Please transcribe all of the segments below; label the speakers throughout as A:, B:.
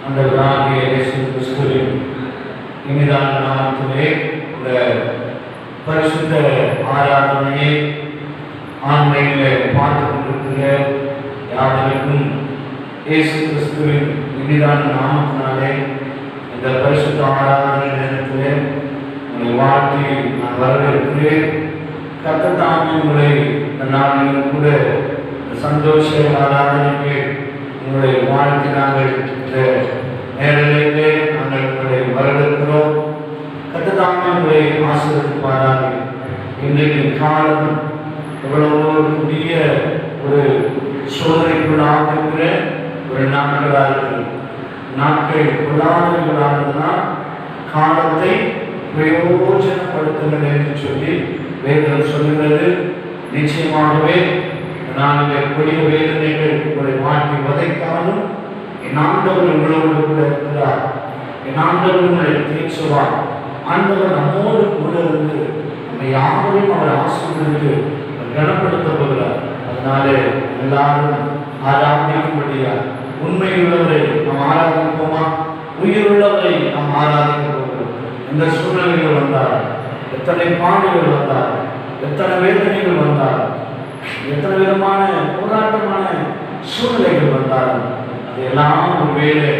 A: ஆண்டவராகிய இயேசு கிறிஸ்துவின் இனிதான நாமத்திலே இந்த பரிசுத்த ஆராதனையை ஆன்லைனில் பார்த்து கொண்டிருக்கிற யாவருக்கும் இயேசு கிறிஸ்துவின் இனிதான நாமத்தினாலே இந்த பரிசுத்த ஆராதனை நேரத்திலே உங்களை வாழ்த்தி நான் வரவேற்கிறேன். கர்த்தர் தாமே உங்களை இந்த நாளிலும் கூட சந்தோஷ ஆராதனைக்கு உங்களை வாழ்த்தி நாங்கள் இந்த நேரத்திலே நாங்கள் உங்களை வரவேற்கிறோம். கர்த்தர் தாமே உங்களை ஆசீர்வதிப்பாராக. இன்றைக்கு காலம் எவ்வளவோ புதிய ஒரு சோதனைக்குள்ளாக இருக்கிற ஒரு நாட்களாக இருக்கிறது. நாட்கள் கொள்ளாதவர்களானதுனால் காலத்தை பிரயோஜனப்படுத்துங்கள் என்று சொல்லி வேதம் சொல்லுகிறது. நிச்சயமாகவே நாங்கள் கொடிய வேதனைகள் உங்களை மாற்றி வதைத்தாலும் என் ஆண்டவர் உங்களோடு கூட இருக்கிறார். என் ஆண்டவர் உங்களை தேற்றுவார். ஆண்டவர் நம்மோடு கூட இருந்து நம்ம யாரையும் அவர் ஆசீர்வதித்து கனப்படுத்த போகிறார். அதனாலே எல்லாரும் ஆராதிக்கும்படியாக உண்மையுள்ளவரை நாம் ஆராதிப்போமா? உயிருள்ளவரை நாம் ஆராதிக்க போகிறோம். எந்த சூழ்நிலைகள் வந்தார், எத்தனை பாடுகள் வந்தார், எத்தனை வேதனைகள் வந்தார், எத்தனை விதமான போராட்டமான சூழ்நிலைகள் வந்தார்கள், அதையெல்லாம் ஒரு வேலை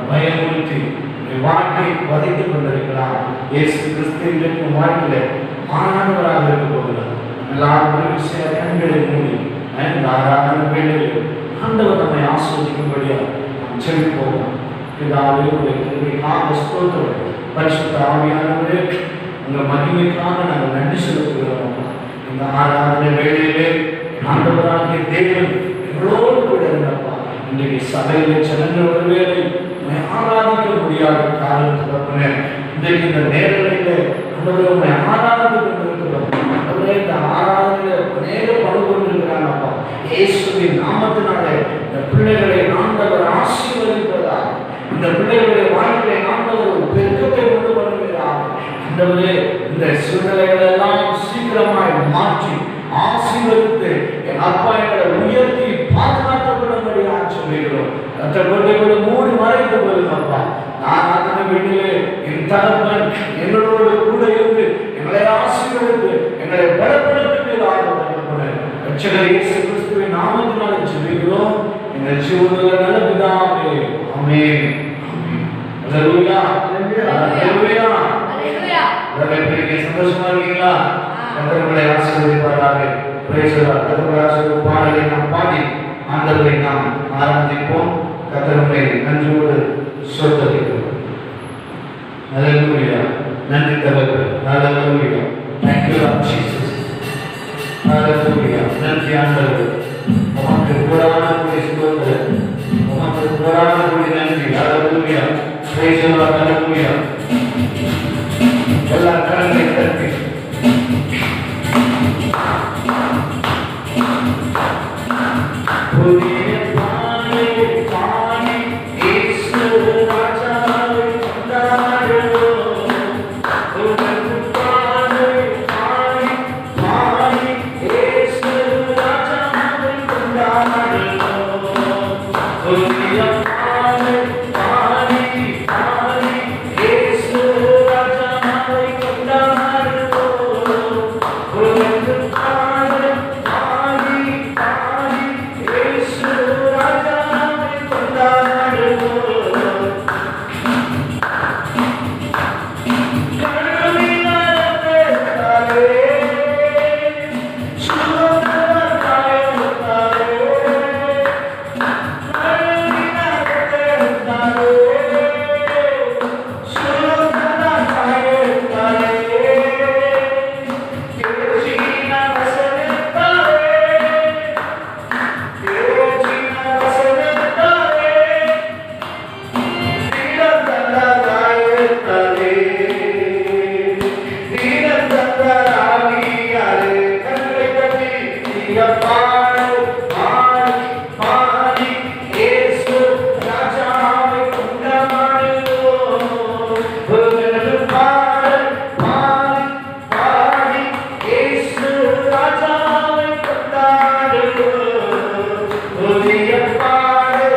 A: பயமுறுத்தி வாழ்க்கை வதைத்துக் கொண்டிருக்கலாம். இயேசு கிறிஸ்து இன்றைக்கு வாழ்க்கையில மாணவராக இருக்க போகிறார். எல்லாரும் கண்களை மூடி இந்த ஆராதனை வேலையில் ஆண்டவர் நம்மை ஆஸ்வதிக்கும்படியாக நாம் செல்வோம். பிதாவே உங்களுக்காக ஸ்தோத்திரம். பரிசுத்த ஆவியானவரே உங்கள் மகிமைக்காக நாங்கள் நன்றி செலுத்துகிறோம். இந்த ஆராதனை வேளையிலே ஆண்டவராகிய தேவன் எங்களோடு கூட இருந்தப்பா. இன்றைக்கு சபையில் செல்லுங்கள் ஒரு வேலை ஆராதிக்க முடியாத காரணத்துக்கு இன்றைக்கு இந்த நேரங்களிலே உண்மை ஆராதித்து கொண்டிருக்கிறோம். இந்த ஆராதனையில அநேக பங்கு கொண்டிருக்கிறாங்கப்பா. இயேசுவின் நாமத்தினாலே இந்த பிள்ளைகளை ஆண்டவர் ஆசீர்வதிப்பதா, இந்த பிள்ளைகளுடைய வாழ்க்கையை ஆண்டவர் ஒரு பெருக்கத்தை கொண்டு வருகிறார். ஆண்டவரே இந்த சூழ்நிலைகளை எல்லாம் சீக்கிரமாய் மாற்றி ஆசீர்வதித்து என் அப்பா எங்களை உயர்த்தி பாதுகாத்துக்கொள்ளும்படியாக சொல்லுகிறோம். கத்தோடு மூடி மறைத்து போயிருந்தப்பா. நான் அதனை வீட்டிலே என் தகப்பன் எங்களோடு கூட இருந்து எங்களை ஆசீர்வதித்து எங்களை பலப்படுத்துவீராக இயேசு கிறிஸ்துவின் நாமத்தினாலே ஜெபிக்கிறோம் எங்கள் ஜீவனுள்ள நல்ல பிதாவே. ஆமென். அல்லேலூயா. அல்லேலூயா. அல்லேலூயா. எல்லாரும் சந்தோஷமா இருக்கீங்களா? கர்த்தர் உங்களை ஆசீர்வதிப்பாராக. Praise the Lord. கர்த்தர் ஆசீர்வதிப்பாராக. பாடலை நாம் பாடி ஆண்டவரை நாம் ஆராதிப்போம். கர்த்தர் உங்களை நன்றியோடு ஸ்தோத்திரிக்கிறோம். அல்லேலூயா. நன்றி தகப்பனே. அல்லேலூயா. Thank you Lord Jesus. Hallelujah. நன்றி ஆண்டவரே. உமக்கு கோடான கோடி ஸ்தோத்திரம். உமக்கு கோடான கோடி நன்றி. Hallelujah. Praise the Lord. Hallelujah. எல்லா கரங்களை தட்டி புதிய பாடலை பாடி இயேசு ராஜாவை கொண்டாடுவோம். புதிய பாடலை பாடி பாடி இயேசு ராஜாவை கொண்டாடுவோம். புதிய பாடலை பாடி பாடி இயேசு ராஜாவை கொண்டாடுவோம். புதிய பாடலை பாடி பாடி இயேசு ராஜாவை கொண்டாடுவோம். புதிய பாடல்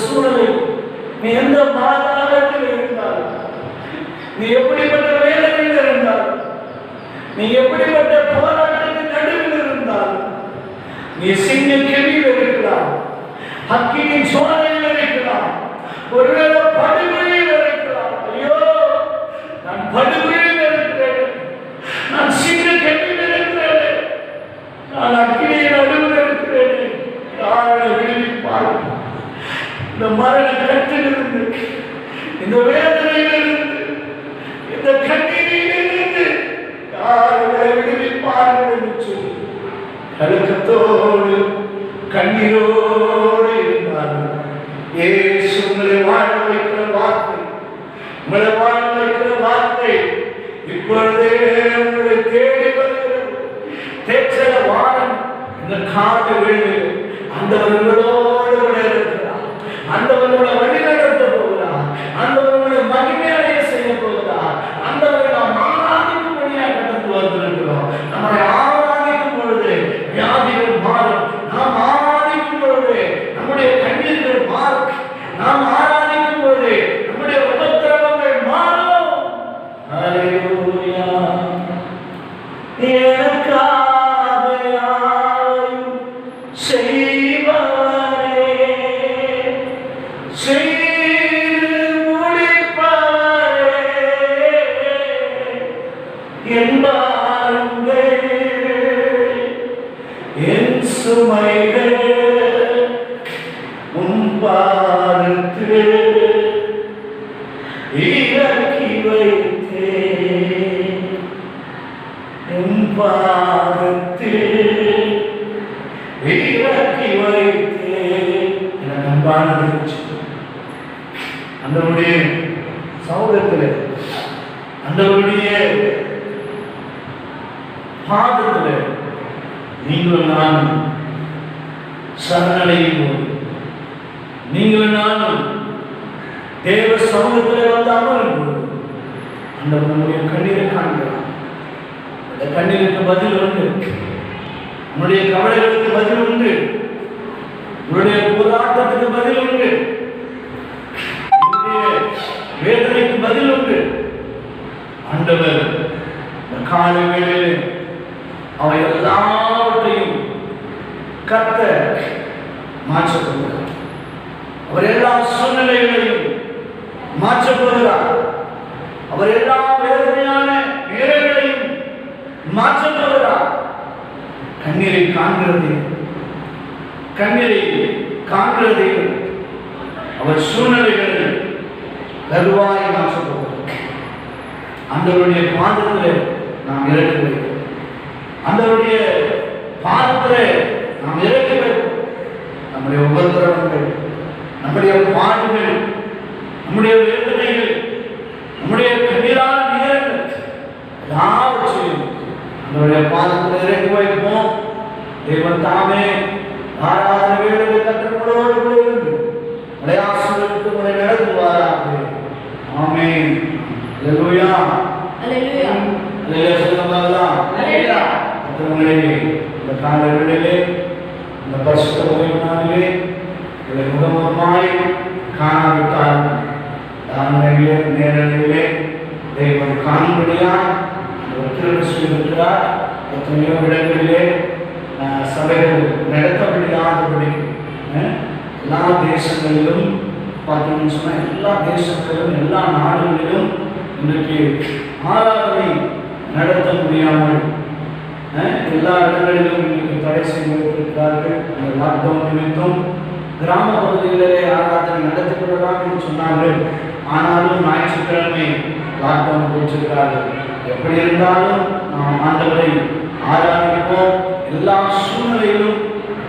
A: சூழலை நீ எந்த மாதாளத்தில் இருந்தால், நீ எப்படிப்பட்ட வேதனையில் இருந்தால், நீ எப்படிப்பட்ட போராட்டத்தின் நடுவில் இருந்தால், நீ சிங்க கெளியில் இருக்கலாம், அக்கினின் சோதனையில் இருக்கலாம், ஒருவேளை படுகொலையில் இருக்கலாம். ஐயோ, நான் படுகொலையில் இருக்கிறேன், நான் சிங்க கெளியில் இருக்கிறேன், நான் அக்கினியின் நடுவில் இருக்கிறேன். யாரை விடுவிப்பார்? இந்த மரண கட்டிலிருந்து, இந்த வேதனையிலிருந்து, இந்த கண்ணீரிலிருந்து யாரை விடுவிப்பார்கள் என்று சொல்லி கலக்கத்தோடு கண்ணீரோடு இருந்தார்கள். இயேசு உங்களை வாழ வைக்கிற வார்த்தை, உங்களை வாழ வைக்கிற வார்த்தை இப்பொழுதே உங்களை தேடி வருகிறது. தேச்சல வாரம் இந்த கால வேளையில் அந்தவர்களோடு இருக்கிறார், அந்தவர்களை வழி நடத்த போகிறார், அந்தவர்களை மகிமையடைய செய்ய போகிறார், அந்தவர்களை நாம் ஆராதிக்கும்படியாக கடந்து வந்திருக்கிறோம். நம்மை ஆராதிக்கும் பொழுது வியாதிகள் மாறும், நாம் ஆராதிக்கும் பொழுது நம்முடைய கண்ணீர்கள் மாறும், நாம் ஆராதிக்கும் பொழுது நம்முடைய உபத்திரவங்கள் மாறும். ஹல்லேலூயா. அந்தவருடைய சமூகத்தில், அந்தவருடைய பாதத்தில் நீங்களும் நானும் சரணடையும் போது, நீங்களும் நானும் தேவ சமூகத்தில் வந்து அமரும் போது அந்த நம்முடைய கண்ணீரை காண்கிறார். அந்த கண்ணீருக்கு பதில் உண்டு, உன்னுடைய கவலைகளுக்கு பதில் உண்டு, உன்னுடைய போராட்டத்துக்கு பதில் உண்டு, வேதனைக்கு பதில் உண்டு. ஆண்டவர் காலங்களில் அவை எல்லாவற்றையும் கர்த்தர் மாற்றப்படுகிறார். அவர் எல்லா சூழ்நிலைகளையும் மாற்றப்படுகிறார். அவர் எல்லா வேதனையான நேரங்களையும் மாற்றப்படுகிறார். கண்ணீரை காண்கிறது, கண்ணீரை காண்கிறது அவர் சூழ்நிலைகளில் கருவாய் மாற்றப்படுகிறார். அந்தவருடைய பாதத்தில் நாம் இறக்கி வைக்கிறோம், அந்தவருடைய பாதத்தில் நாம் இறக்கி வைக்கிறோம். நம்முடைய உபத்திரவங்கள், நம்முடைய பாடுகள், நம்முடைய வேதனைகள், நம்முடைய கண்ணீரான நேரங்கள் எல்லாவற்றையும் நம்முடைய பாதத்தில் இறக்கி வைப்போம். தேவன் தாமே ஆராதனை வேலையை கற்றுக்கொள்வோடு கூட இருந்து மலையாசனத்துக்கு உங்களை நடத்துவாராக. ஆமென். அல்லேலூயா. அல்லேலூயா. அல்லேலூயா சொல்லுங்களா. அல்லேலூயா. உங்களை இந்த காலங்களிலே இந்த பரிசுத்த ஓய்வு உங்களை முகமுகமாய் காணாவிட்டால் நேரங்களிலே தெய்வம் காணும்படியாய் திரும்ப சொல்லியிருக்கிறார். எத்தனையோ இடங்களிலே சபைகள் நடத்த முடியாதபடி எல்லா தேசங்களிலும் பார்த்தீங்கன்னு சொன்னால், எல்லா தேசங்களிலும் எல்லா நாடுகளிலும் இன்றைக்கு ஆராதனை நடத்த முடியாமல் எல்லா இடங்களிலும் இன்றைக்கு தடை செய்திருக்கிறார்கள். அந்த லாக்டவுன் நிமித்தம் கிராம பகுதிகளிலே ஆராதனை நடத்தி கொள்ளலாம் என்று சொன்னார்கள். ஆனாலும் ஞாயிற்றுக்கிழமை லாக்டவுன் போட்டிருக்கிறார்கள். எப்படி இருந்தாலும் நாம் ஆண்டவரை ஆராதிப்போம். எல்லா சூழ்நிலையிலும்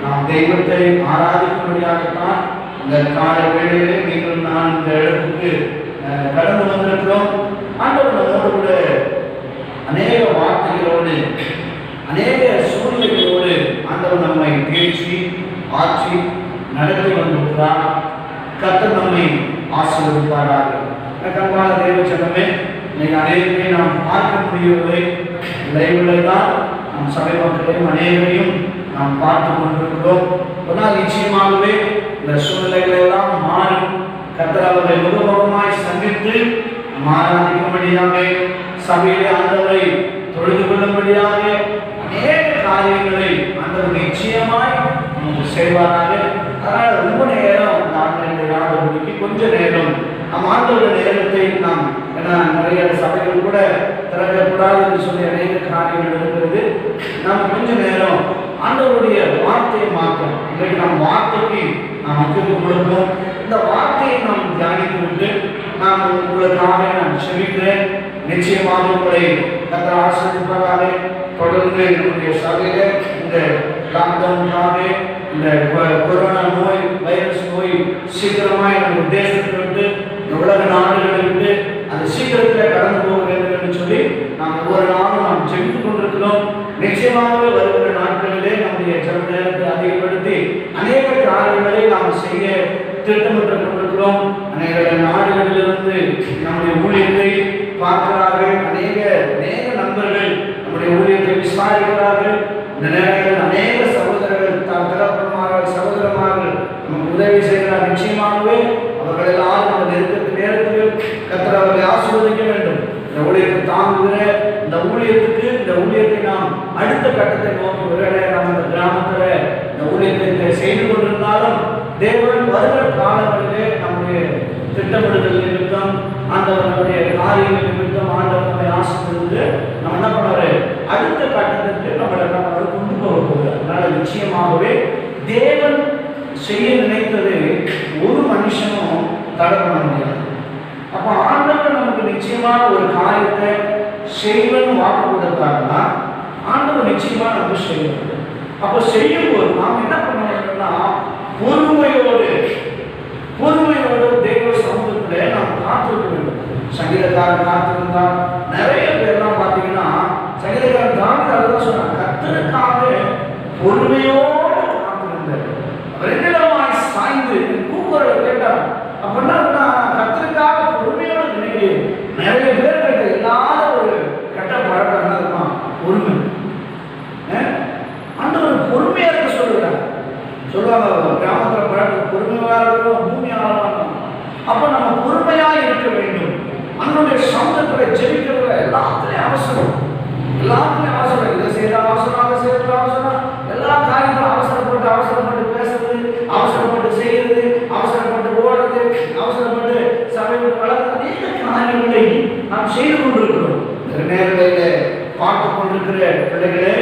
A: நாம் தெய்வத்தை ஆராதிக்கும்படியாகத்தான் இந்த கால வேளையிலே நீங்கள் நான் இந்த இடத்துக்கு கடந்து வந்திருக்கிறோம். ஆண்டவர் நம்மோடு கூட அநேக வார்த்தைகளோடு, அநேக சூழ்நிலைகளோடு ஆண்டவர் நம்மை பேச்சு ஆட்சி நடத்தி வந்திருக்கிறார். கர்த்தர் நம்மை ஆசீர்வதிப்பாராக.
B: தேவ ஜனமே, இன்னைக்கு அனைவரையும் நாம் பார்க்க முடியவில்லை. லைவில் தான் நம் சபை மக்களையும் அனைவரையும் நாம் பார்த்து கொண்டிருக்கிறோம். ஒரு நாள் நிச்சயமாகவே இந்த சூழ்நிலைகள் எல்லாம் மாறும். கர்த்தர் அவர்களை முகமுகமாய் சந்தித்து ஆராதிக்கும்படியாக, சபையிலே ஆண்டவரை தொழுது கொள்ளும்படியாக அநேக காரியங்களை ஆண்டவர் நிச்சயமாய் நமக்கு செய்வாராக. அதனால் ரொம்ப நேரம் ஆண்டவருக்கு கொஞ்ச நேரம் நம் ஆண்டவர் நேரத்தை நாம் நிறைய சபைகள் கூட திறக்கக்கூடாது என்று சொல்லி அநேக காரியங்கள் இருக்கிறது. நாம் கொஞ்ச நேரம் ஆண்டவருடைய வார்த்தையை மாற்றோம். இன்றைக்கு நம் வார்த்தைக்கு நாம் முக்கியத்துவம் கொடுப்போம். இந்த வார்த்தையை நாம் தியானித்து விட்டு நான் உங்களுக்காக நான் செபிக்கிறேன். நிச்சயமாக உங்களை கர்த்தர் ஆசீர்வதிப்பாராக. தொடர்ந்து நம்முடைய சபையில இந்த லாக்டவுனுக்காக, இந்த கொரோனா நோய், வைரஸ் நோய் சீக்கிரமாய் நம்ம தேசத்தை விட்டு, உலக நாடுகளை விட்டு அது சீக்கிரத்தில் கடந்து போக வேண்டும் என்று சொல்லி நாம் ஒவ்வொரு நாளும் நாம் ஜெபித்துக் கொண்டிருக்கிறோம். நிச்சயமாகவே வருகிற நாட்களிலே நம்முடைய ஜெப நேரத்தை அதிகப்படுத்தி அநேக காரியங்களை நாம் செய்ய திட்டமிட்டு கொண்டிருக்கிறோம். அநேக நாடுகளிலிருந்து நம்முடைய ஊழியத்தை பார்க்கிறார்கள். அநேக நண்பர்கள் நம்முடைய ஊழியத்தை விசாரிக்கிறார்கள். இந்த நேரத்தில் அநேக சகோதரர்கள் தகப்பன்மார்கள், சகோதரமார்கள் நமக்கு உதவி செய்கிறார். நிச்சயமாகவே அவர்கள் எல்லாரும் அந்த நேரத்தில் கர்த்தர் அவர்களை ஆசீர்வதிக்க வேண்டும். இந்த ஊழியத்தை தாங்குகிற இந்த ஊழியத்தை நாம் அடுத்த கட்டத்தை நோக்கி ஒருவேளை நாம் இந்த கிராமத்தில் இந்த ஊழியத்தை செய்து கொண்டிருந்தாலும் தேவன் வருகிற காலங்களிலே நம்முடைய திட்டமிடுதல் நிமித்தம், ஆண்டவர்களுடைய காரியங்கள் நிமித்தம் ஆண்டவர் நம்மை ஆசீர்வதித்து நம்ம என்ன பண்ணுவாரு, அடுத்த கட்டத்திற்கு நம்மளை கொண்டு போக போகிறார். அதனால நிச்சயமாகவே தேவன் செய்ய நினைத்ததை ஒரு மனுஷனும் தடை பண்ண முடியாது. அப்ப ஆண்டவர் நமக்கு நிச்சயமான ஒரு காரியத்தை செய்வன் வாக்கு கொடுத்தாருன்னா ஆண்டவர் நிச்சயமா நமக்கு செய்வார். அப்ப செய்யும் போது நாம் என்ன பண்ணணும்னா பொறுமையோடு தேவ சமூகத்தில் நாம் காத்திருக்க வேண்டும். சங்கீதக்காரன் காத்திருந்தால் நிறைய பேர்லாம் பார்த்தீங்கன்னா, சங்கீதக்காரன் தாவிது அதுதான் சொன்னாங்க, கர்த்தருக்காக பொறுமையோடு காத்திருந்தார். ரெண்டிடமாய் சாய்ந்து கூக்குரலை கேட்டார். அப்படின்னா கர்த்தருக்காக பொறுமையோடு நினைக்க நிறைய பேர் கிட்ட இல்லாத ஒரு கெட்ட பழக்கம் என்னதுமா, பொறுமை. ஆண்டவர் பொறுமையா இருக்க சொல்லுறாங்க. சொல்லுவாங்க கிராமத்தில் பழக்கம் பொறுமையாக இருக்கணும், பூமியாக இருக்கணும். அப்போ நம்ம பொறுமையாக இருக்க வேண்டும். அன்னுடைய சமூகத்தில் ஜெபிக்கிறதுல எல்லாத்துலேயும் அவசரம். இதை செய்யற அவசரம், அதை செய்யற அவசரம், எல்லா காரியங்களும் அவசரப்பட்டு பேசுறது, அவசரப்பட்டு செய்யறது, அவசரப்பட்டு ஓடுறது, அவசரப்பட்டு சபையோட வளர்ந்து அநேக காரியங்களை நாம் செய்து கொண்டிருக்கிறோம். நேரங்களில் பார்த்து கொண்டிருக்கிற பிள்ளைகளே,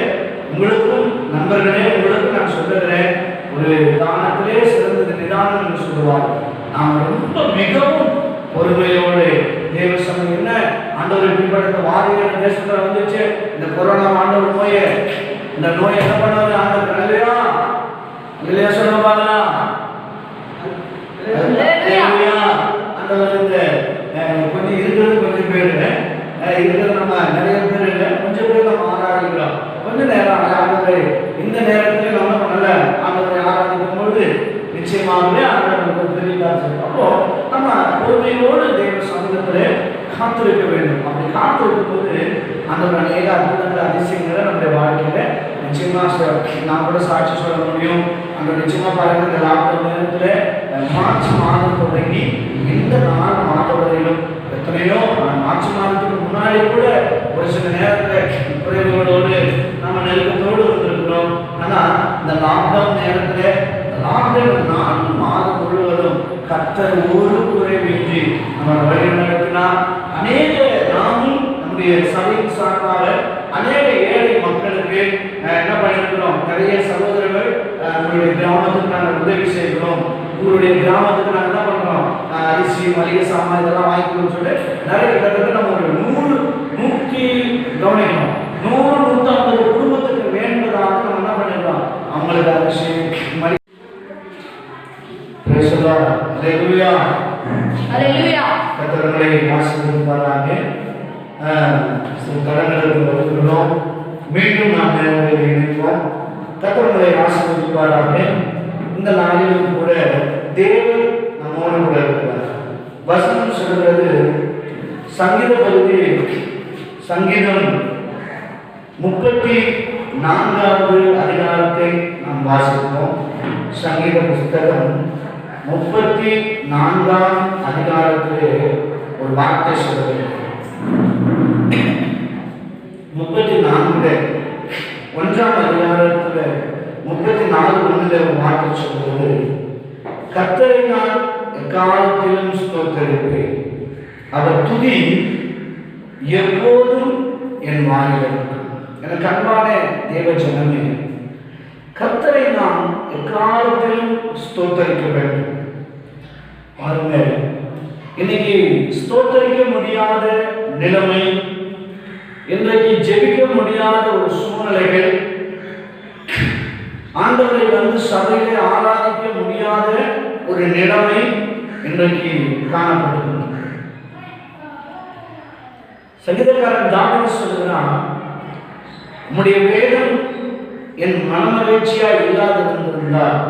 B: உங்களுக்கும் நண்பர்களே, உங்களுக்கும் நான் சொல்லுகிறேன், ஒரு தானத்திலே சிறந்தது நிதானம் என்று சொல்லுவார். நாம் ரொம்ப மிகவும் பொறுமையோடு தேவ சமயம் என்ன ஆண்டவர் இப்படிப்பட்ட வாரியான தேசத்துல வந்துச்சு. இந்த கொரோனா ஆண்டவர் இந்த நோயை என்ன பண்ணாரு ஆண்டவர் இல்லையா சொல்ல பாக்கலாம். ஆண்டவர் இந்த கொஞ்சம் இருக்கிறது கொஞ்சம் பேர் இருக்கிறது நம்ம நிறைய பேர் இல்லை, கொஞ்சம் பேர் நம்ம ஆராதிக்கிறோம். கொஞ்ச நேரம் ஆண்டவரை இந்த நேரத்தில் நம்ம பண்ணல ஆண்டவரை ஆராதிக்கும் பொழுது நிச்சயமாகவே ஆண்டவர் தெரிவித்தார். அப்போ நம்ம பொறுமையோடு தேவ சமூகத்தில் காத்திருக்க வேண்டும். அப்படி காத்திருக்கும் போது ஆண்டவர் அநேக அற்புதங்கள், அதிசயங்களை நம்முடைய வாழ்க்கையில நிச்சயமா நான் கூட சாட்சி சொல்ல முடியும். அந்த நிச்சயமா பாருங்க, இந்த லாக்டவுன் நேரத்தில் மார்ச் மாதம் தொடங்கி இந்த 4 மாதம் வரையிலும் எத்தனையோ மார்ச் மாதத்துக்கு முன்னாடி கூட ஒரு சில நேரத்தில் குறைவுகளோடு நம்ம நெருக்கத்தோடு வந்திருக்கிறோம். ஆனால் இந்த லாக்டவுன் நேரத்தில் 4 மாதம் முழுவதும் கர்த்தர் ஒரு குறைவின்றி நம்ம வழி நடத்தினார். அநேக நாமும் நம்முடைய சபையின் சார்பாக அநேக ஏழை மக்களுக்கு என்ன பண்ணிருக்கிறோம், நிறைய சகோதரர்கள் நம்மளுடைய கிராமத்துக்கு நாங்கள் உதவி செய்கிறோம். உங்களுடைய கிராமத்துக்கு நாங்கள் என்ன பண்றோம், அரிசி, மளிகை சாமான் இதெல்லாம் வாங்கிக்கணும்னு சொல்லி நிறைய கிட்டத்தட்ட நம்ம ஒரு 100 கவனிக்கணும், 100-150 குடும்பத்துக்கு வேண்டதாக நம்ம என்ன பண்ணிருக்கோம், அவங்களுக்கு அரிசி, மளிகை. கர்த்தர்களை ஆசீர்வதிப்பாராக. கடன்களுக்கு வருகிறோம், மீண்டும் நாம் நேரங்களில் இணைப்போம். கர்த்தர்களை ஆசீர்வதிப்பாராக. இந்த நாளிலும் கூட தேவன் நம்மோடு கூட இருக்கிறார். வசனம் சொல்கிறது, சங்கீத பகுதி சங்கீதம் 34வது அதிகாரத்தை நாம் வாசிப்போம். சங்கீத புஸ்தகம் 34ஆம் அதிகாரத்திலே ஒரு வார்த்தை சொல்லுங்கள். 34 1ஆம் அதிகாரத்தில் 34:1 ஒரு வார்த்தை சொல்வது, கர்த்தரை நான் எக்காலத்திலும் ஸ்தோத்தரிப்பேன், அவர் துதி எப்போதும் என் வாயில் இருக்கும். எனக்கு அன்பான தேவ ஜனமே, கர்த்தரை நாம் எக்காலத்திலும் ஸ்தோத்தரிக்க வேண்டும். பாருங்க, இன்னைக்கு ஸ்தோத்தரிக்க முடியாத நிலைமை, இன்றைக்கு ஜெபிக்க முடியாத ஒரு சூழ்நிலைகள், ஆண்டவரை வந்து சபையிலே ஆராதிக்க முடியாத ஒரு நிலைமை இன்றைக்கு காணப்படுகிறது. சங்கீதக்காரன் தாவீது சொல்கிறான், உம்முடைய வேதம் என் மனமகிழ்ச்சியா இல்லாதிருந்திருந்தால்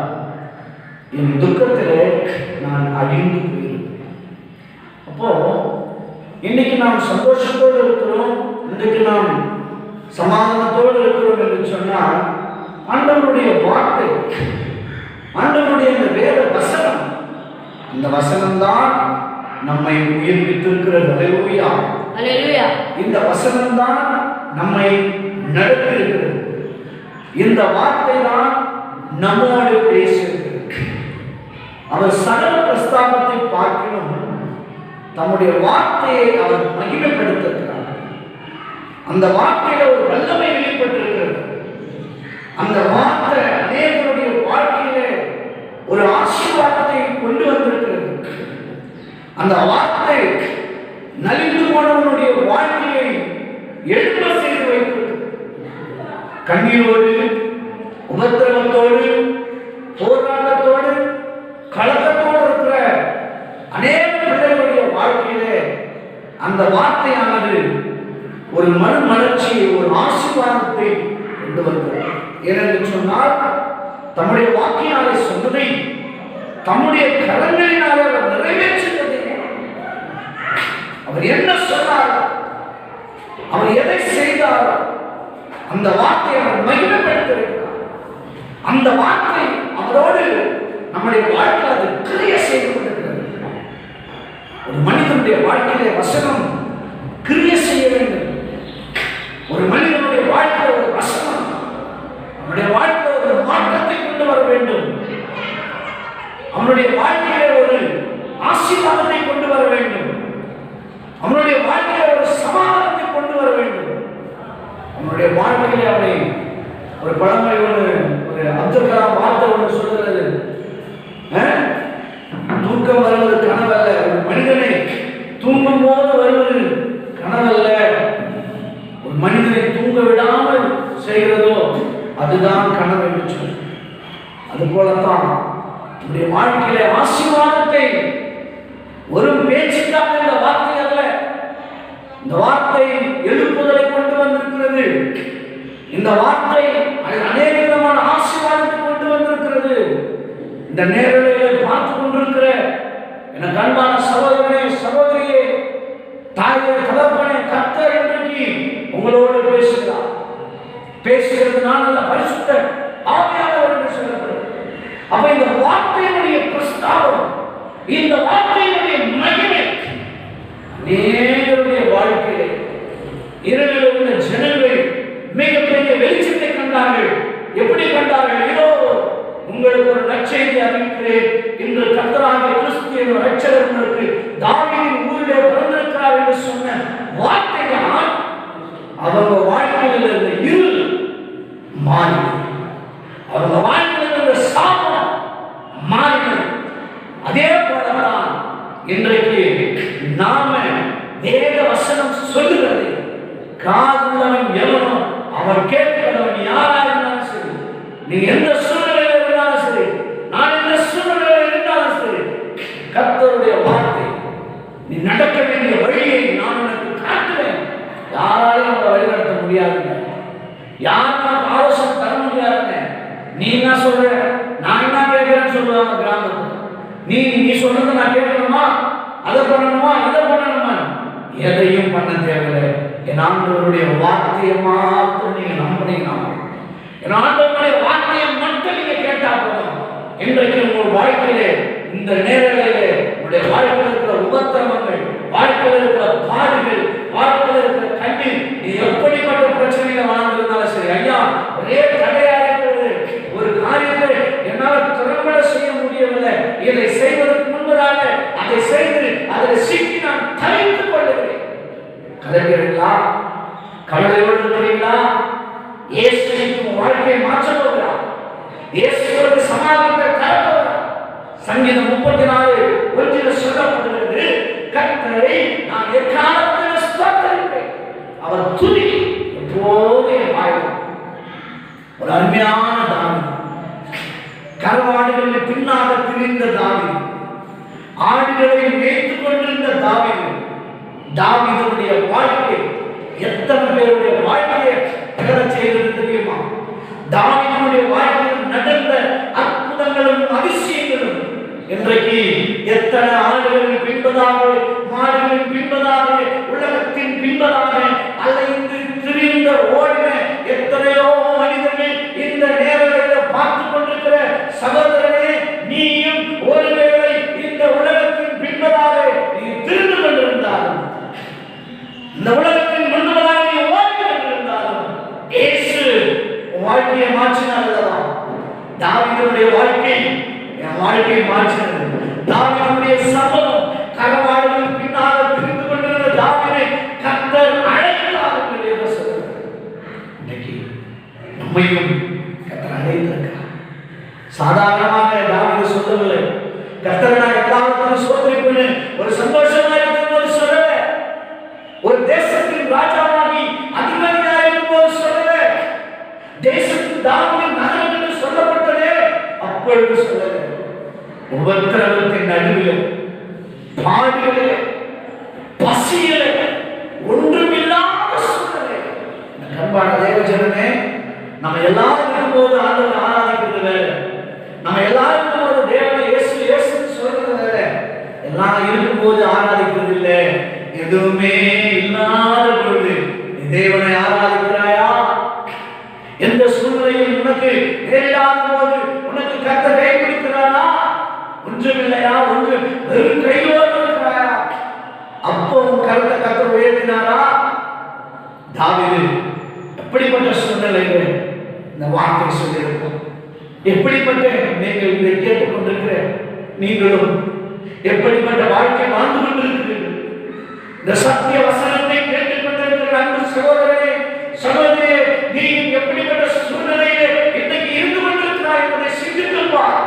B: என் துக்கத்திலே நான் அழிந்து போயிருப்பேன். அப்போ இன்னைக்கு நாம் சந்தோஷத்தோடு இருக்கிறோம், இன்றைக்கு நாம் சமாதானத்தோடு இருக்கிறோம் என்று சொன்னால் ஆண்டவருடைய வார்த்தை, ஆண்டவருடைய இந்த வேத வசனம், இந்த வசனம்தான் நம்மை உயிர்ப்பித்திருக்கிறது. அல்லேலூயா, அல்லேலூயா. இந்த வசனம்தான் நம்மை நடத்தி இருக்கிறது. இந்த வார்த்தை தான் நம்மோடு பேசுகிறது. அவர் சகல பிரஸ்தாபத்தை பார்க்கணும், தம்முடைய வார்த்தையை அவர் மகிமைப்படுத்துகிறார். அந்த வார்த்தையில ஒரு வல்லமை வெளிப்பட்டிருக்கிறது. அந்த வார்த்தை அநேகருடைய வாழ்க்கையிலே ஒரு ஆசீர்வாதத்தை கொண்டு வந்திருக்கிறது. அந்த வார்த்தை நலிந்து போனவனுடைய வாழ்க்கையை எழும்ப செய்து வைக்கிறது. கண்ணீரோடு, உபத்திரவத்தோடு, போராட்டத்தோடு, கலக்கத்தோடு இருக்கிற அநேக பிள்ளைகளுடைய வாழ்க்கையிலே அந்த வார்த்தையானது ஒரு மறுமலர்ச்சியை, ஒரு ஆசீர்வாதத்தை கொண்டு வந்தது. ஏனென்று சொன்னால் தம்முடைய வாக்கினாலே சொன்னதை தம்முடைய கரங்களினாலே அவர் நிறைவேற்றுவதை, அவர் என்ன சொன்னார், அவர் எதை செய்தார், அந்த வார்த்தையை அவர் மகிமைப்படுத்தியிருக்கிறார். அந்த வார்த்தை அவரோடு நம்முடைய வாழ்க்கை அது கிரியை செய்து கொண்டிருக்கிறது. ஒரு மனிதனுடைய வாழ்க்கையிலே வசனம் கிரியை செய்ய வேண்டும். ஒரு மனிதனுடைய வாழ்க்கையில் ஒரு வசனம் அவனுடைய வாழ்க்கையில் ஒரு மாற்றத்தை கொண்டு வர வேண்டும். அவனுடைய வாழ்க்கையிலே ஒரு ஆசீர்வாதத்தை கொண்டு வர வேண்டும். அவனுடைய வாழ்க்கையில ஒரு சமாதானத்தை கொண்டு வர வேண்டும். அவனுடைய வாழ்க்கையிலே அவனை ஒரு பழமொழி ஒன்று, ஒரு அப்துல் கலாம் வார்த்தை ஒன்று சொல்லுகிறது, தூக்கம் வருவது கனவல்ல, ஒரு மனிதனை தூங்கும் போது வருவது கனவல்ல, ஒரு மனிதனை தூங்க விடாமல் செய்கிறதோ அதுதான் கனவு என்று சொல்லி. அது போலத்தான் நம்முடைய வாழ்க்கையிலே ஆசீர்வாதத்தை ஒரு பேச்சுக்காக இந்த வார்த்தை அல்ல, இந்த வார்த்தை எழுப்புதலை கொண்டு வந்திருக்கிறது. இந்த வார்த்தை அநேக விதமான ஆசீர்வாதத்தை கொண்டு வந்திருக்கிறது. இந்த நேரலையை பார்த்து கொண்டிருக்கிற எனக்கு அன்பான சகோதரனே, சகோதரியே, தாயே, தகப்பனே, கர்த்தர் இன்றைக்கு உங்களோடு பேசுகிறார். பேசுகிறதுனால அல்ல, பரிசுத்த ஆவியானவர் என்று சொல்லப்படுகிறது. அப்ப இந்த வார்த்தையினுடைய பிரஸ்தாபம், இந்த வார்த்தையினுடைய மகிமை அநேகருடைய வாழ்க்கையிலே இருளில் உள்ள ஜனங்கள் மிகப்பெரிய வெளிச்சத்தை கண்டார்கள். எப்படி கண்டார்கள்? இதோ உங்களுக்கு ஒரு நற்செய்தி அறிவிக்கிறேன், இன்று கர்த்தராகிய கிறிஸ்து என்ற இரட்சகர் உங்களுக்கு தாவீதின் ஊரிலே பிறந்திருக்கிறார் என்று சொன்ன வார்த்தை தான் அவங்க வாழ்க்கையில் இருந்த இருள் மாறினது. அவங்க வாழ்க்கையில் இருந்த சாபம் மாறினது. அதே போலதான் இன்றைக்கு நாம வேத வசனம் சொல்லுகிறது, காதுள்ளவன் எவனோ அவன் கேட்கிறவன் யாரா இருந்தாலும் சரி, நீ எந்த சூழ்நிலையில் இருந்தாலும் சரி, நான் எந்த சூழ்நிலையில் இருந்தாலும் சரி, கர்த்தருடைய வார்த்தை, நீ நடக்க வேண்டிய வழியை நான் உனக்கு காட்டுவேன். யாராலையும் அவங்களை வழிநடத்த முடியாதுங்க, யாரும் ஆலோசனை தர முடியாதுங்க. நீ என்ன சொல்ற, நான் என்ன கேட்கிறேன்னு சொல்லுவாங்க கிராமத்தில். நீ சொல்றதை நான் கேட்கணுமா, அதை பண்ணணுமா, இதை பண்ணணுமா? எதையும் பண்ண தேவையில்லை. என் ஆண்டவருடைய வார்த்தையை மாத்திரம் நீங்க நம்பினீங்கன்னா, என் ஆண்டவருடைய வார்த்தையை மட்டும் நீங்க கேட்டா போதும். இன்றைக்கு உங்கள் வாழ்க்கையிலே இந்த நேரங்களிலே உங்களுடைய வாழ்க்கையில் இருக்கிற உபத்திரவங்கள், வாழ்க்கையில் இருக்கிற பாடுகள், வாழ்க்கையில் இருக்கிற கண்ணீர், நீ எப்படிப்பட்ட பிரச்சனைகளை வாழ்ந்திருந்தாலும் சரி, ஐயா ஒரே தடையாக இருக்கிறது, ஒரு காரியத்தை என்னால் திறம்பட செய்ய முடியவில்லை, இதை செய்வதற்கு முன்பதாக அதை செய்து அதில் சிக்கி நான் தவித்துக் கொள்ளுகிறேன். கலைஞர்களா, கவலையோடு இருக்கிறீங்களா? இயேசு உங்கள் வாழ்க்கையை மாற்ற போகிறார். இயேசுவுக்கு சமாதானத்தை தரப்போகிறார். சங்கீதம் 34:1 சொல்லப்படுகிறது, கர்த்தரை நான் எக்காலத்திலும் ஸ்தோத்திரிப்பேன், அவர் துதி எப்போதும் என் வாயில். ஒரு அருமையான தாவீது, கரவாடுகளில் பின்னாக திரிந்த தாவீது, ஆடுகளை மேய்த்துக் கொண்டிருந்த தாவீது. தாவீதுடைய வாழ்க்கை எத்தனை பேருடைய வாழ்க்கையை பெறச் செய்தது தெரியுமா? தாவீதுடைய வாழ்க்கையில் நடந்த அற்புதங்களும் அதிசயங்களும் இன்றைக்கு எத்தனை ஆடுகளின் பின்பதாக, மாடுகளின் பின்பதாக, உலகத்தின் பின்பதாக அலைந்து திரிந்த ஓடின எத்தனையோ மனிதர்கள் இந்த நேரங்களில் பார்த்துக் கொண்டிருக்கிற சகோதரனே, நீயும் ஒருவேளை இந்த உலகத்தின் பின்பதாக நீ திரிந்து கொண்டிருந்தாலும், இந்த உலகத்தின் முன்பதாக நீ ஓடி கொண்டிருந்தாலும், இயேசு வாழ்க்கையை மாற்றினார் அல்லவா? தாவீதுடைய வாழ்க்கை என் வாழ்க்கையை மாற்றினது. தாவீதுடைய சம்பவம், கரவாடுகள் பின்னால் திரிந்து கொண்டிருந்த தாவீதை கர்த்தர் அழைத்தார் என்று வேதம் சொல்கிறது. இன்னைக்கு நம்மையும் கர்த்தர் அழைத்திருக்கிறார். சாதாரணமாக தாவீது சொல்லவில்லை, கர்த்தரை நான் எல்லாவற்றையும் சோதரிப்பேன், ஒரு சந்தோஷமா இருக்கும்போது சொல்லல, ஒரு தேசத்தின் ராஜாவாகி அதிபதியாக இருக்கும்போது சொல்லல, தேசத்தின் தாவீதின் நகரம் என்று சொல்லப்பட்டதே அப்பொழுது சொல்லல. உபத்திரவத்தின் நடுவில், பாடுகளிலே, பசியிலே, ஒன்றுமில்லாத சூழ்நிலை. அன்பான தேவஜனமே, நம்ம எல்லாரும் இருக்கும்போது ஆண்டவரை ஆராதிக்கிறது வேற, நம்ம எல்லாரும் இருக்கும்போது தேவனை இயேசு இயேசுன்னு சொல்றது வேற, எல்லாம் இருக்கும்போது ஆராதிக்கிறது இல்லை. எதுவுமே இல்லாத பொழுது நீ தேவனை ஆராதிக்கிறாயா? எந்த சூழ்நிலையும் உனக்கு நேரிடாத போது உனக்கு கர்த்தர் கை பிடிக்கிறாரா? ஒன்றுமில்லையா? ஒன்று வெறும் கையோடு இருக்கிறாயா? அப்போ உன் கருத்தை கர்த்தர் உயர்த்தினாரா? தாவீது எப்படிப்பட்ட சூழ்நிலையில் இந்த வார்த்தை சொல்லியிருக்கோம். எப்படிப்பட்ட நீங்கள் இதை கேட்டுக்கொண்டிருக்கிற நீங்களும் எப்படிப்பட்ட வாழ்க்கை வாழ்ந்து கொண்டிருக்கிறீர்கள்? இந்த சத்திய வசனத்தை கேட்டுக்கொண்டிருக்கிற அன்பு சகோதரனே, சகோதரியே, நீ எப்படிப்பட்ட சூழ்நிலையிலே இன்னைக்கு இருந்து கொண்டிருக்கிறாய் என்பதை சிந்தித்துப்பார்.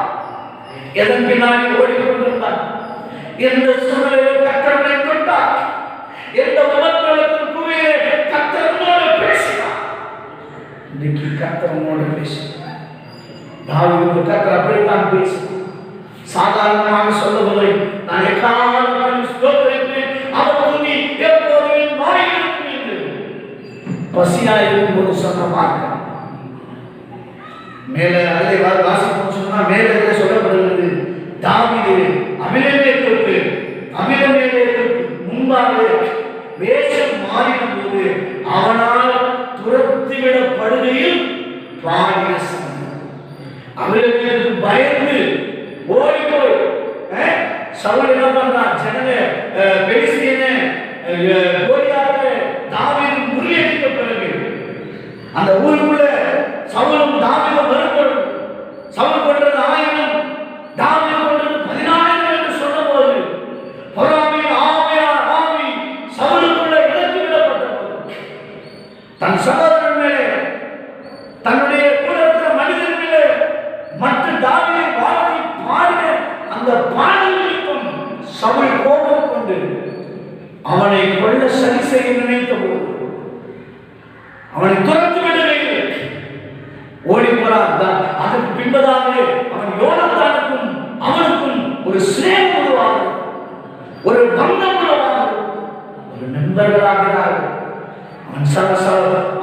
B: எதன் பின்னாடி ஓடிக்கொண்டிருந்தார்? எந்த சூழ்நிலையில் கர்த்தரை கொண்டார்? எந்த உபத்திரவத்தின் குவியிலே கர்த்தரோடு பேசினார்? இன்னைக்கு கர்த்தரோடு பேசினார். தாவீது கர்த்தர் அப்படித்தான் பேசினார். சாதாரணமாக சொல்லவில்லை, நான் எக்காலத்திலும் ஸ்தோத்திரிப்பேன், அவர் துதி எப்போதும் என் வாயில் இருக்கும் என்று. பசியாக இருக்கும்போது சொன்ன வார்த்தை மேலே அதிலே வாசிப்போம் சொன்னா, மேலே சொல்லப்படுகிறது, தாவீது அபிமெலேக்குக்கு முன்பாக வேஷம் மாறின போது அவனால் துரத்திவிடப்படுகையில் பாடிய சம்பவம். அபிமெலேக்கு பயந்து ஓடி போய் சவுல் என்ன பண்றான்? ஜனங்க பெலிஸ்தியனை கோலியாத்தை தாவீது முறியடித்த பிறகு அந்த ஊருக்குள்ள சவுலும் தாவீதும் வரும்போது சவுல் கொண்டது 1000, தாவீது கொண்டது 14000 என்று சொன்னபோது பொறாமையின் ஆவி சவுலுக்குள்ள இழந்து விடப்பட்டபோது தன் சகோதரன் மேலே, தன்னுடைய கூட இருக்கிற மனிதன் மேலே மற்ற தாவீதை வாழ்த்தி பாடின அந்த பாடல் நிமித்தம் சவுல் கோபம் கொண்டு அவனை கொல்ல சரி செய்ய நினைத்த போது அவனை துரத்து விடுகையில் ஓடி போறான். அதற்கு பின்பதாக அவன் யோனத்தானுக்கும் அவனுக்கும் ஒரு சிநேகம் உருவாகும், ஒரு பந்தம் உருவாகும், ஒரு நண்பர்களாகிறார்கள்.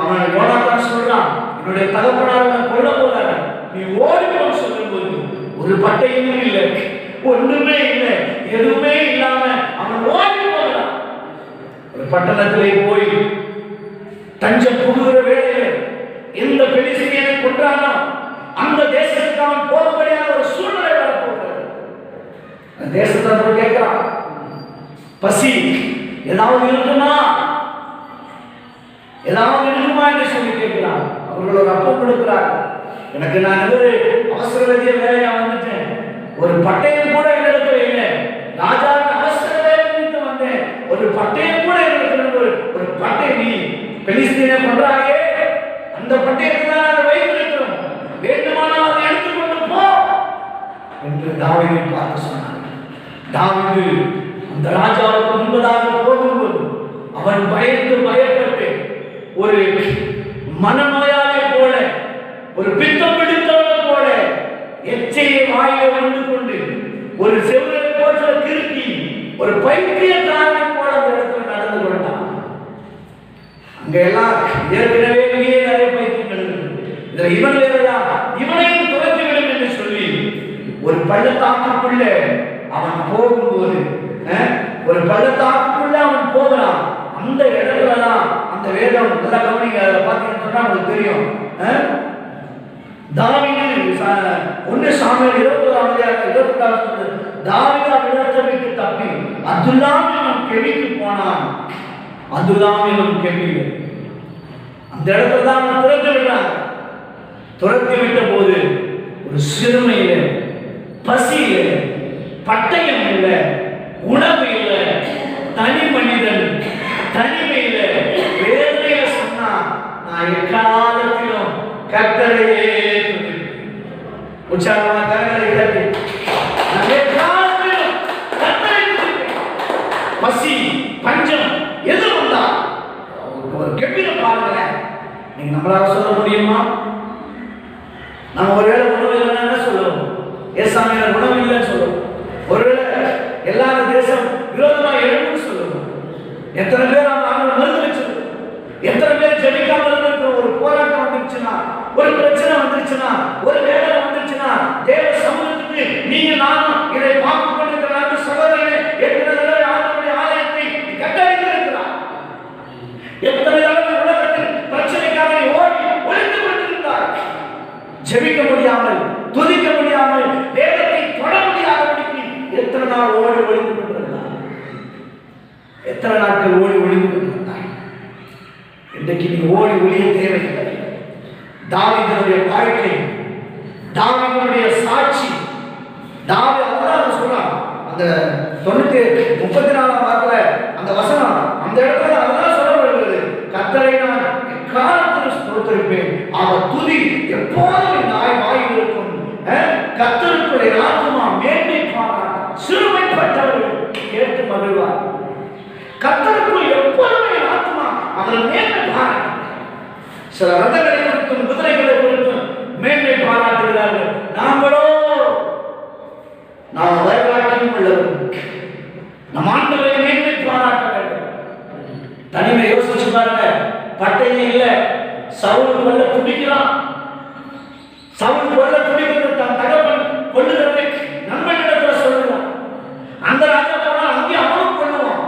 B: அவன் யோனத்தான் சொல்றான், என்னுடைய தகப்பனார் கொல்ல போறாங்க, நீ ஓடிப்போம் சொல்லும்போது ஒரு பட்டையுமே இல்லை, ஒன்றுமே இல்லை, எதுவுமே இல்லாம அவன் ஓடி போகிறான். ஒரு பட்டணத்திலே போய் தஞ்சம் புகுகிற வேளையிலே எந்த பெலிஸ்தியனை கொன்றானோ அந்த தேசத்துக்கு அவன் போகும்படியான ஒரு சூழ்நிலை வரப்போகிறது. அந்த தேசத்தை போய் கேட்கிறான், பசி ஏதாவது இருக்குமா, ஏதாவது இருக்குமா என்று சொல்லி கேட்கிறான். அவர்கள் ஒரு அப்பம் கொடுக்கிறார். எனக்கு நான் ஒரு அவசர வேலையா வந்துட்டேன், ஒரு பட்டயம் கூட இடத்துல இல்லை, ராஜாவின் அவசர வேலை நிமித்து வந்தேன், ஒரு பட்டயம் கூட இடத்துல ஒரு பட்டயம், நீ பெலிஸ்தீனை கொன்றாயே அந்த பட்டயத்தை நான் வைத்திருக்கிறோம், வேண்டுமானால் அதை எடுத்துக்கொண்டு போ என்று தாவீதை பார்த்து சொன்னார். தாவீது அந்த ராஜாவுக்கு முன்பதாக போகும்போது அவன் பயப்பட்டு ஒரு மனநோயாளி போல, ஒரு பித்தம் பிடித்தவனை போல எச்சையை வாயிலே வந்து கொண்டு ஒரு செவ்வரை போன்ற கிறுக்கி ஒரு பைத்தியக்காரனை போல அந்த இடத்துல நடந்து கொண்டான். அங்க எல்லாம் ஏற்கனவே நிறைய பைத்தியங்கள் இருக்கு, இவன் வேறையா, இவனையும் துரத்தி விடும் என்று சொல்லி ஒரு பள்ளத்தாக்குக்குள்ள அவன் போகும்போது, ஒரு பள்ளத்தாக்குக்குள்ள அவன் போகிறான். அந்த இடத்துலதான் அந்த வேதம் நல்லா கவனிங்க, அதை பார்த்தீங்கன்னு சொன்னா உங்களுக்கு தெரியும். தாவீது 1 சாமுவேல் 22 தாவீது இடத்தை விட்டு தப்பி அதுல்லாம் எனும் கெபிக்கு போனான். அதுல்லாம் எனும் கெபி அந்த இடத்துல தான் அவன் துரத்தி விடுறான். துரத்தி விட்ட போது ஒரு சிறுமையில, பசியில, பட்டயம் இல்லை, உணவு இல்லை, தனி மனிதன் தனிமையில வேதனையில சொன்னா, நான் எக்காலத்திலும் கர்த்தரையே உச்சாரமா கரங்களை இழந்து நான் எக்காலத்திலும் கர்த்தரை பசி பஞ்சம் எது வந்தா ஒரு கெம்பீர பாருங்க. நீங்க நம்மளால சொல்ல முடியுமா? நம்ம ஒருவேளை உணவு இல்லைன்னா என்ன சொல்லுவோம்? ஏசாமியில உணவு இல்லைன்னு சொல்லுவோம். ஒருவேளை எல்லா தேசம் விரோதமா எழுப்புன்னு சொல்லுவோம். எத்தனை பேர் அவங்க மருந்து வச்சிருக்கோம், எத்தனை பேர் ஜெபிக்காம இருந்திருக்கிற ஒரு போராட்டம் வந்துருச்சுன்னா, ஒரு பிரச்சனை வந்துருச்சுன்னா, ஒரு வேலை வந்துருச்சுன்னா, தேவ சமூகத்துக்கு நீங்க நானும் இதை பார்த்து கொண்டிருக்கிறாங்க சகோதரனே, எத்தனை தடவை ஆண்டவருடைய ஆலயத்தை கட்டளையிட்டிருக்கிறார், எத்தனை தடவை உலகத்தில் பிரச்சனைக்காக ஓடி ஒளிந்து கொண்டிருந்தார், ஜெபிக்க முடியாமல், துதிக்க முடியாமல், வேதத்தை தொட முடியாதபடிக்கு எத்தனை நாள் ஓடி ஒளிந்து கொண்டிருந்தார், எத்தனை நாட்கள் ஓடி ஒளிந்து கொண்டிருந்தார். இன்றைக்கு நீ ஓடி ஒளிய தேவையில்லை. தாவீதுடைய வாழ்க்கை, தாவீதுடைய சாட்சி, தாவீது சொல்றான் அந்த 34 வாரத்துல அந்த வசனம் அந்த இடத்துல அதான் சொல்லப்படுகிறது, கர்த்தரை நான் எக்காலத்திலும் ஸ்தோத்திரிப்பேன், அவர் துதி எப்போதும் நாய் வாயில் இருக்கும், கர்த்தருக்குடைய ஆத்துமா மேன்மை பாராட்டும், சிறுமைப்பட்டவர்கள் கேட்டு மகிழ்வார். கர்த்தருக்குள் எப்போதுமே ஆத்மா அவர் மேன்மை பாராட்டும். சில ரதங்களை குறித்தும் குதிரைகளை குறித்தும் மேன்மை பாராட்டுகிறார்கள். நாங்களோ நாம் வரலாற்றையும் உள்ளவர்கள், நம் ஆண்டவரை மேன்மை பாராட்ட வேண்டும். தனிமை யோசிச்சு பாருங்க, பட்டையே இல்லை, சவுல் கொல்ல துடிக்கிறான், சவுல் கொல்ல துடிக்கிறது தன் தகவல் கொள்ளுகிறதை நண்பனிடத்தில் சொல்லுகிறான். அந்த ராஜா போனா அங்கே அவனும் கொள்ளுவான்.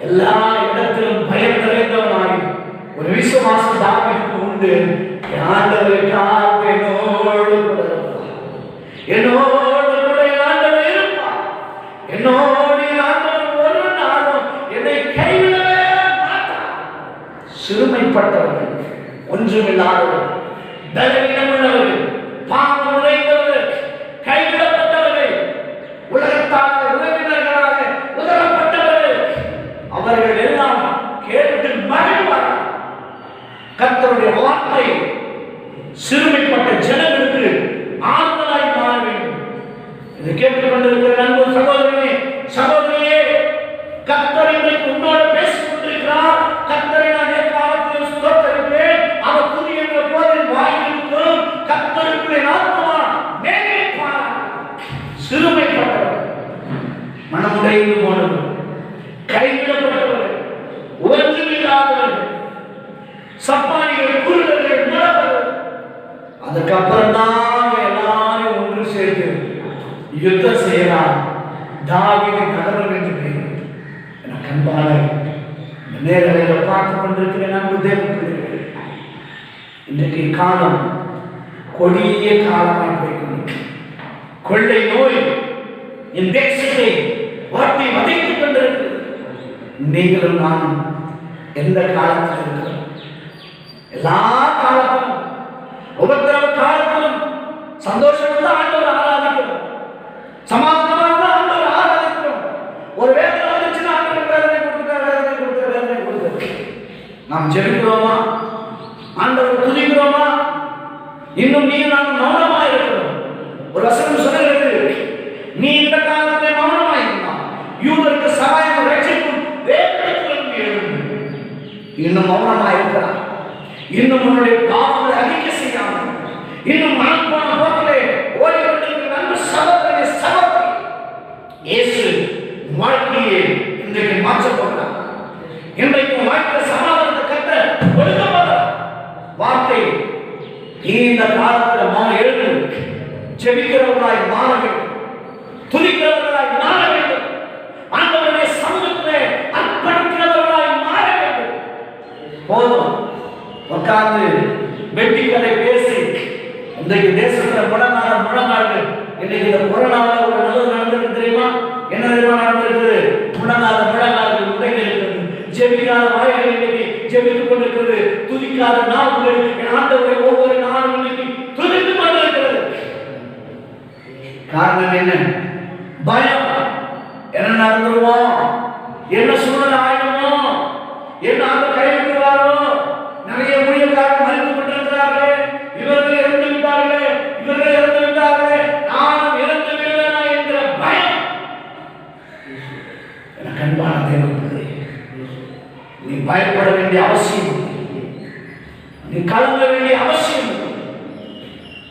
B: எல்லா இடத்திலும் பயம் நிறைந்தவனாய் ஒரு விசுவாசம் தாவீதுக்கு உண்டு. ஆண்டவருக்கு என்னோடு கூட ஆண்டவர் இருப்பார், என்னோடு ஆண்டவர் ஒரு நாளும் என்னை கைவிடவே மாட்டார். சிறுமைப்பட்டவர்கள், ஒன்றுமில்லாதவர்கள், பலவீனமுள்ளவர்கள், பாவம் நிறைந்தவர்கள், கைவிடப்பட்டவர்கள், உலகத்தால் உறவினர்களாக உதவப்பட்டவர்கள், அவர்கள் எல்லாம் கேட்டு மகிழ்வார்கள். கர்த்தருடைய வார்த்தை சிறுமைப்பட்ட ஜனங்களுக்கு ஆறுதலாய் மாற வேண்டும். இதை கேட்டுக்கொண்டிருக்கிற நண்பு சகோதரனே, சகோதரியே, கர்த்தர் இன்றைக்கு உன்னோடு பேசிக் கொண்டிருக்கிறார். கர்த்தரை நான் எக்காலத்திலும் ஸ்தோத்திரிப்பேன், அவர் துதி என்ற போதில் வாயிலிருக்கும். கர்த்தருக்குள்ளே ஆத்துமா மேன்மை பாராட்டும். சிறுமைப்பட்டவர், மனமுடைந்து போனவர், கைவிடப்பட்டவர், ஒன்றுமில்லாதவர், சப்பானிகள், குருடர்கள், முடவர்கள், அதுக்கப்புறம் தான் எல்லாரும் ஒன்று சேர்த்து யுத்தம் செய்யலாம். தாவீது நகரம் என்று பெயர். எனக்கு அன்பான நேரடியாக பார்த்து கொண்டிருக்கிறேன் அன்பு தேவ பிள்ளைகளே. இன்றைக்கு காலம் கொடிய காலமாக போய்கொண்டு கொள்ளை நோய் என் தேசத்தை வாட்டி வதைத்துக் கொண்டிருக்கிறது. நீங்களும் நானும் எந்த காலத்தில் இருக்கிறோம்? எல்லா காலத்திலும் உபத்திரவ காலத்திலும் சந்தோஷம் தான் ஆண்டவர் ஆராதிக்கிறோம், சமாதானமாக தான் ஆண்டவர் ஆராதிக்கிறோம். ஒரு வேதனை வந்துச்சுன்னா ஆண்டவர் வேதனை கொடுத்து நாம் ஜெபிக்கிறோமா? ஆண்டவர் துதிக்கிறோமா? இன்னும் நீ நான் மௌனமாக இருக்கிறோம். ஒரு வசனம் சொல்லுகிறது, நீ இந்த காலத்திலே மௌனமாக இருந்தான் யூதருக்கு சகாயம் ரட்சிப்பும் வேதனைகளும் எழும். இன்னும் மௌனமாக இருக்கிறான். இன்னும் உன்னுடைய பாவங்களை அறிக்கை செய்யாமல் இன்னும் மனப்போன போக்கிலே ஓடிக்கொண்டிருக்கிற அன்பு சகோதரனே சகோதரி, இயேசு வாழ்க்கையை இன்றைக்கு மாற்றப் போகிறார். இன்றைக்கு வாழ்க்கையில் சமாதானத்தை கட்ட கொடுக்க போகிறார். வார்த்தை இந்த காலத்தில் மான எழுந்து ஜெபிக்கிறவர்களாய் மாற வேண்டும், துதிக்கிறவர்களாய் மாற வேண்டும், ஆண்டவருடைய சமூகத்திலே அர்ப்பணிக்கிறவர்களாய் மாற வேண்டும். போதும் உட்கார்ந்து வெட்டி கதை பேசி இன்றைக்கு தேசத்துல முழங்காடு இன்னைக்கு இந்த கொரோனாவில் ஒரு நல்லது நடந்திருக்கு தெரியுமா? என்ன தெரியுமா நடந்திருக்குது? முழங்காடு உடைகள் இருக்கிறது, ஜெபிக்காத வாய்கள் இன்னைக்கு ஜெபித்துக் கொண்டிருக்கிறது, துதிக்காத நாவுகள் என் ஆண்டவரை ஒவ்வொரு நாளும் இன்னைக்கு துதித்துக் கொண்டிருக்கிறது. காரணம் என்ன? பயம். என்ன நடந்துருமோ, என்ன சூழ்நிலை ஆயிடுமோ, என்ன அந்த கைவிட்டுவாரோ, நிறைய ஊழியக்காரர்கள் மறித்துக் கொண்டிருக்கிறார்களே, இவர்கள் இறந்து விட்டார்களே, இவர்கள் இறந்து விட்டார்களே, நானும் இறந்து விடுவேனா என்கிற பயம். எனக்கு அன்பான தேவனே, நீ பயப்பட வேண்டிய அவசியம் இல்லை, நீ கலங்க வேண்டிய அவசியம் இல்லை,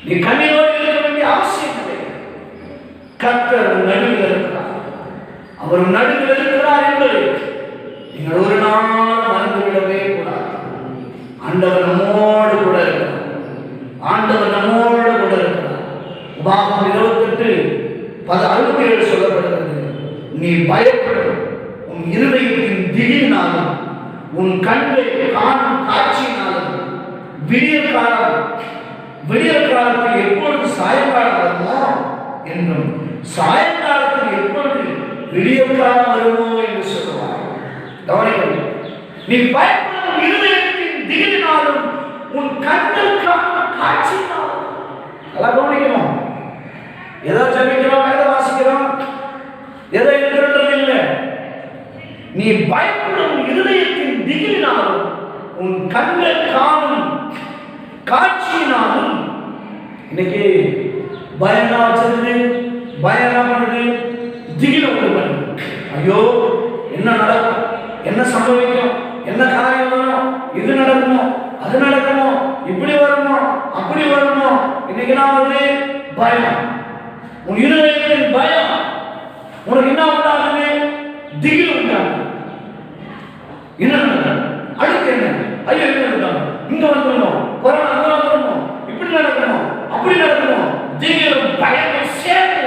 B: நீ கண்ணீரோடு இருக்க வேண்டிய அவசியம் இல்லை. கர்த்தர் நடுவில் இருக்கிறார், அவர் நடுவில் இருக்கிறார் என்பதை நீங்கள் ஒரு நாள் மறந்துவிடவே கூடாது. ஆண்டவர் நம்மோடு கூட இருக்கிறார், ஆண்டவர் நம்மோடு கூட இருக்கிறார். உபாகமம் 28:67 சொல்லப்படுகிறது, நீ பயப்படும் உன் இருதயத்தின் திகிலினாலும் உன் கண்களை காணும் காட்சியினாலும் விடியற் காலத்தில் எப்பொழுது சாயங்காலம் வருமோ என்றும் சாயங்காலத்தில் எப்பொழுது விடியற் காலம் வருமோ என்று சொல்லுவார். கவனிக்கவும், நீ பயப்படும் இருதயத்தின் திகிலினாலும் உன் கண்கள் காணும் காட்சியினாலும். எல்லாம் கவனிக்கணும். ஏதோ ஜெபிக்கிறோம், வேத வாசிக்கிறோம், ஏதோ இருக்கிறது இல்லை. நீ பயப்படும் இருதயத்தின் திகிலினாலும் உன் கண்கள் காணும் காட்சியினாலும். இன்னைக்கு பயம் வச்சிருது, பயம் பண்ணுது, திகில பண்ணுது. ஐயோ என்ன நடக்கும், என்ன சம்பவிக்கும், என்ன காரியம் வரும், இது நடக்குமோ, அது நடக்குமோ, இப்படி வருமோ, அப்படி வருமோ. இன்னைக்கு நான் வந்து பயம், உன் இருதயத்தின் பயம். உனக்கு என்ன உண்டாகுது? திகில் உண்டாகுது. என்ன நடக்கும், அடுத்து என்ன, ஐயோ என்ன நடக்கும், இங்க வந்துடணும், கொரோனா அங்க வந்துடணும், இப்படி நடக்கணும், அப்படி நடக்கணும். திகிலும் பயமும் சேர்ந்து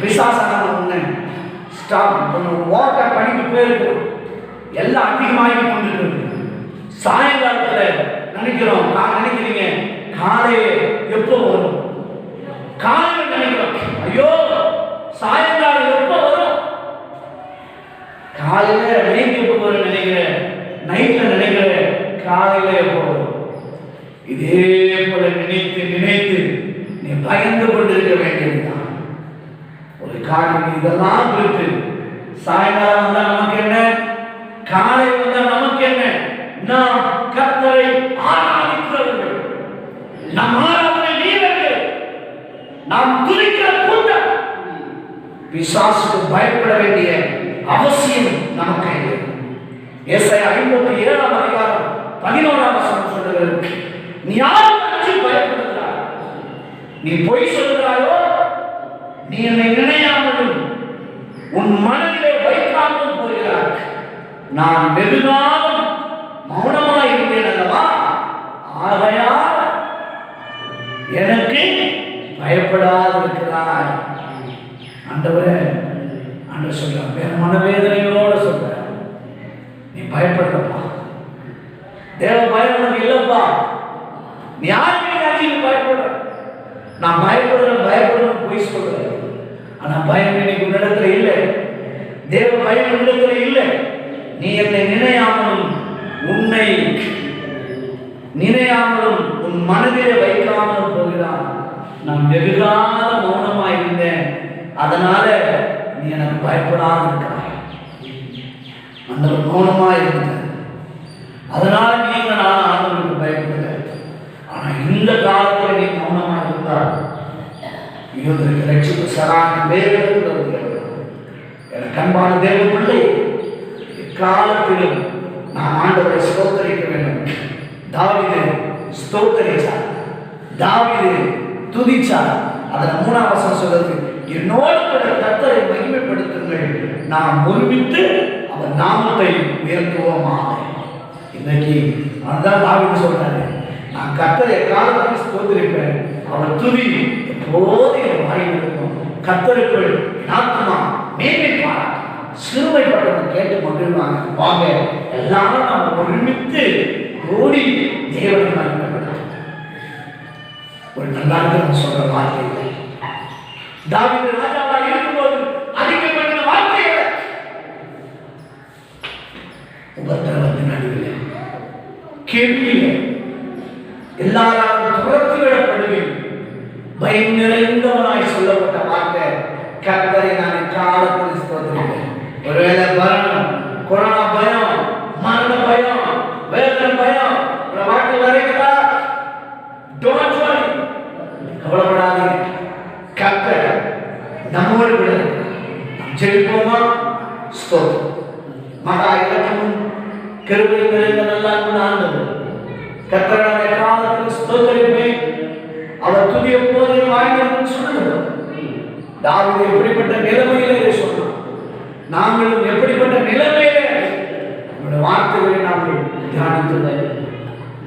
B: விசாசனம் ஒண்ணு ஸ்டாப் ஓட்ட பண்ணிட்டு போயிருக்கோம். எல்லாம் அதிகமாகி கொண்டிருக்கிறது. சாயங்காலத்துல நினைக்கிறோம், நினைக்கிறீங்க காலையே எப்போ வரும், காலையில் நினைக்கிறோம் ஐயோ சாயங்காலம் எப்போ வரும், காலையில நைட் எப்போ வரும் நினைக்கிறேன், நைட்ல நினைக்கிறேன் காலையில எப்போ வரும். இதே போல நினைத்து நினைத்து நீ பயந்து கொண்டிருக்க வேண்டியதுதான். ஒரு காரணம் இதெல்லாம் குறித்து சாயங்காலம் வந்தா நமக்கு என்ன, காலை வந்தா நமக்கு என்ன? நாம் கர்த்தரை ஆராதிக்கிறவர்கள், நம் ஆராதனை வீரர்கள், நாம் துதிக்கிற கூட்டம். பிசாசுக்கு பயப்பட வேண்டிய அவசியம் நமக்கு இல்லை. ஏசாயா 57:11 சொல்லுகிறது, நீ யாரை அஞ்சி பயப்படுகிறாய்? நீ பொய் சொல்கிறாயோ? நீ என்னை நினையாமலும் உன் மனதிலே வைக்காமல் போகிறாய். நான் வெகுநாளும் மௌனமாய் இருந்தேன் அல்லவா, ஆகையால் எனக்கு பயப்படாதிருக்கிறாய். ஆண்டவரே, ஆண்டவர் சொல்றார், வேற மனவேதனையோட சொல்ற, பயப்படலப்பா. தேவ பயம் உனக்கு இல்லப்பா. நீ யாருமே நீ பயப்படுற. நான் பயப்படுறேன் போய் சொல்றேன். ஆனா பயம் இன்னைக்கு உன்னிடத்துல இல்லை. தேவ பயம் உன்னிடத்துல இல்லை. நீ என்னை நினையாமலும் உன்னை நினையாமலும் உன் மனதிலே வைக்காமலும் போகிறான். நான் வெகுகால மௌனமாய் இருந்தேன், அதனால நீ எனக்கு பயப்படாது இருக்கிறாய். அந்த மௌனமாய் இருந்தேன், அதனால நீங்க நான் ஆண்டவருக்கு பயப்படல. ஆனா இந்த காலத்துல நீ மௌனமாக இருந்தால் இவருக்கு ரட்சிப்பு சரான வேறு எனக்கு அன்பான தேவ பிள்ளை, காலத்திலும் நாம் ஆண்டவரை ஸ்தோத்தரிக்க வேண்டும். தாவீது ஸ்தோத்தரிச்சார், தாவீது துதிச்சார். அதில் 3ஆம் வசனம் சொல்றது, என்னோடு கூட கர்த்தரை மகிமைப்படுத்துங்கள், நாம் ஒருமித்து அவர் நாமத்தை உயர்த்துவோமாக. இன்னைக்கு அதுதான் தாவீது சொல்றாரு, நான் கர்த்தரை காலத்தில் ஸ்தோத்தரிப்பேன், அவர் துதி எப்போது என் வாயில் இருக்கும். கர்த்தருக்குள் ஆத்மா மேன்மை பாராட்டும், சிறுமைப்பட்டவங்க கேட்டு மகிழ்வாங்க. வாங்க எல்லாரும் நாம் ஒருமித்து ஓடி தேவனை மகிமைப்படுத்தும். ஒரு நல்லா சொல்ற வார்த்தை இல்லை. தாவீது ராஜாவாக இருக்கும்போது அதிகப்பட்ட வார்த்தை உபத்திரவத்தின் நடுவில் கேள்வியிலே எல்லாரும் துரத்தி விடப்படுவேன் பயம் நிறைந்தவனாய் சொல்லப்பட்ட வார்த்தை, கர்த்தரை நான் காலத்தில் ஸ்தோத்திரிப்பேன். ஒருவேளை மரணம், கொரோனா பயம், மரண பயம், வேதனை பயம் வாழ்க்கை வரைக்கிறா, டோன்ட் வரி, கவலைப்படாதீங்க. கர்த்தர் நம்மோடு விட ஜெயிப்போமா? ஸ்தோத்திரம். மகா இலக்கமும் கிருபை நிறைந்த நல்லா ஆண்டவர் கர்த்தருடைய காலத்தில் ஸ்தோத்திரிப்பேன், அவர் துதிய போது வாய்ந்திருக்கும் சொன்னது. தாவீது எப்படிப்பட்ட நிலைமையிலே சொன்னார், நாங்களும் எப்படிப்பட்ட நிலைமையிலே நம்முடைய வார்த்தைகளை நாங்கள் தியானித்துள்ளோம்.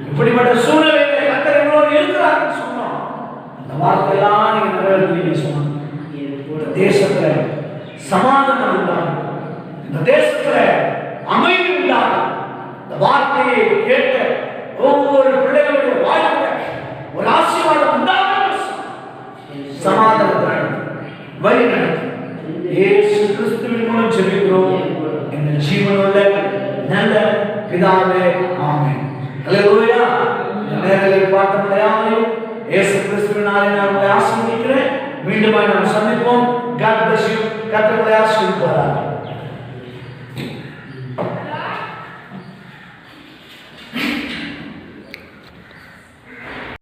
B: இப்படிப்பட்ட சூழ்நிலையிலே கர்த்தர் எங்களோடு இருக்கிறார் சொன்னோம். அந்த வார்த்தையெல்லாம் நீங்க நிறைவேற்றி சொன்னாங்க. தேசத்துல சமாதானம் உண்டாகும், இந்த தேசத்துல அமைதி உண்டாகும். இந்த வார்த்தையை கேட்ட ஒவ்வொரு பிள்ளைகளுடைய வாழ்க்கை ஒரு ஆசீர்வாதம் உண்டாகும். சமாதானத்தை வழி நடத்தும் இயேசு கிறிஸ்துவின் மூலம் ஜெபிக்கிறோம் எங்கள் ஜீவனுள்ள நல்ல பிதாவே, ஆமென். அல்லேலூயா. இந்த நேரத்தில் பார்த்த முடியாமையும் இயேசு கிறிஸ்துவினாலே நான் உங்களை ஆசீர்வதிக்கிறேன். மீண்டும் நாம் சந்திப்போம். God bless you. கர்த்தர் உங்களை ஆசீர்வதிப்பாராக.